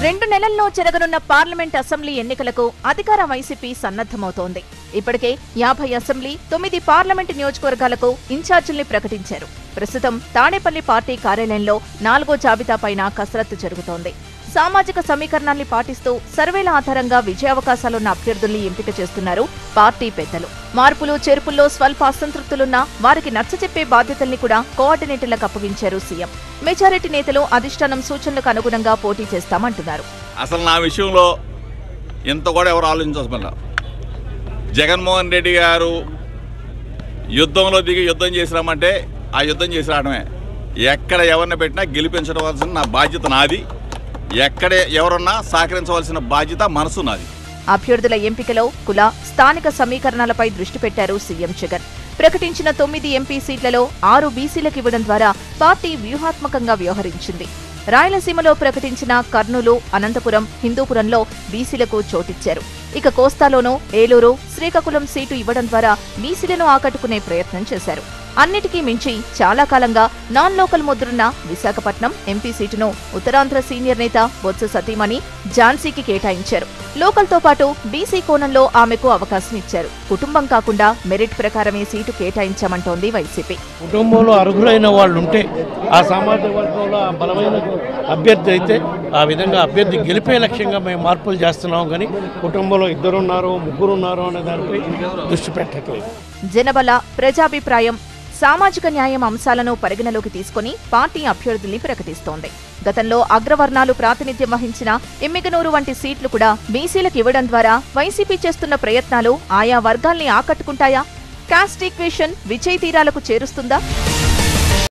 2 నెలల్లో జరగనున్న parliament assembly ఎన్నికలకు అధికార వైసీపీ సన్నద్ధమవుతోంది. ఇప్పటికే 50 అసెంబ్లీ, 9 పార్లమెంట్ నియోజకవర్గాలకు ఇన్ఛార్జీల్ని ప్రకటించారు. ప్రస్తుతం తాడేపల్లి పార్టీ కార్యాలయంలో 4వ జాబితా పైన కసరత్తు జరుగుతోంది. సామాజిక సమీకరణాన్ని పాటిస్తూ సర్వేల ఆధారంగా విజయావకాశాలున్న అభ్యర్థుల్ని ఎంపిక చేస్తున్నారు పార్టీ పెద్దలు. మార్పులు చేర్పుల్లో స్వల్ప అసంతృప్తులున్నా వారికి నచ్చచెప్పే బాధ్యతల్ని కూడా కోఆర్డినేటర్లకు అప్పగించారు సీఎం. మెజారిటీ నేతలు అధిష్టానం సూచనలకు అనుగుణంగా పోటీ చేస్తామంటున్నారు. అసలు నా విషయంలో ఎంత కూడా ఎవరు ఆలోచించాల్సిన జగన్మోహన్ రెడ్డి గారు యుద్ధంలో దిగి యుద్ధం చేసిరామంటే ఆ యుద్ధం చేసి రావడమే. ఎక్కడ ఎవరిని పెట్టినా గెలిపించవలసిన నా బాధ్యత నాది. ఎక్కడే ఎవరన్నా సహకరించవలసిన బాధ్యత మనసు నాది. అభ్యర్థుల ఎంపికలో కుల, స్థానిక సమీకరణాలపై దృష్టి పెట్టారు సీఎం జగన్. ప్రకటించిన 9 ఎంపీ సీట్లలో 6 బీసీలకు ఇవ్వడం ద్వారా పార్టీ వ్యూహాత్మకంగా వ్యవహరించింది. రాయలసీమలో ప్రకటించిన కర్నూలు, అనంతపురం, హిందూపురంలో బీసీలకు చోటిచ్చారు. ఇక కోస్తాలోనూ ఏలూరు, శ్రీకాకుళం సీటు ఇవ్వడం ద్వారా బీసీలను ఆకట్టుకునే ప్రయత్నం చేశారు. అన్నిటికీ మించి చాలా కాలంగా నాన్ లోకల్ ముద్రున్న విశాఖపట్నం ఎంపీ సీటును ఉత్తరాంధ్ర సీనియర్ నేత బొత్స సతీమణి ఝాన్సీకి కేటాయించారు. లోకల్తో పాటు బీసీ కోణంలో ఆమెకు అవకాశం ఇచ్చారు. కుటుంబం కాకుండా మెరిట్ ప్రకారమే సీటు కేటాయించామంటోంది వైసీపీ. కుటుంబంలో అర్హులైన వాళ్ళు ఉంటే ఆ సామాజిక వర్గంలో బలమైన అభ్యర్థి అయితే ఆ విధంగా అభ్యర్థి గెలిపే లక్ష్యంగా మేము మార్పులు చేస్తున్నాం. కానీ కుటుంబంలో 2 ఉన్నారో 3 ఉన్నారో అనే దానిపై దృష్టి పెట్టట్లేదు. జనబల, ప్రజాభిప్రాయం, సామాజిక న్యాయం అంశాలను పరిగణలోకి తీసుకుని పార్టీ అభ్యర్థుల్ని ప్రకటిస్తోంది. గతంలో అగ్రవర్ణాలు ప్రాతినిధ్యం వహించిన ఎమ్మిగనూరు వంటి సీట్లు కూడా బీసీలకు ఇవ్వడం ద్వారా వైసీపీ చేస్తున్న ప్రయత్నాలు ఆయా వర్గాల్ని ఆకట్టుకుంటాయా? కాస్ట్ ఈక్వేషన్ విజయ తీరాలకు చేరుస్తుందా?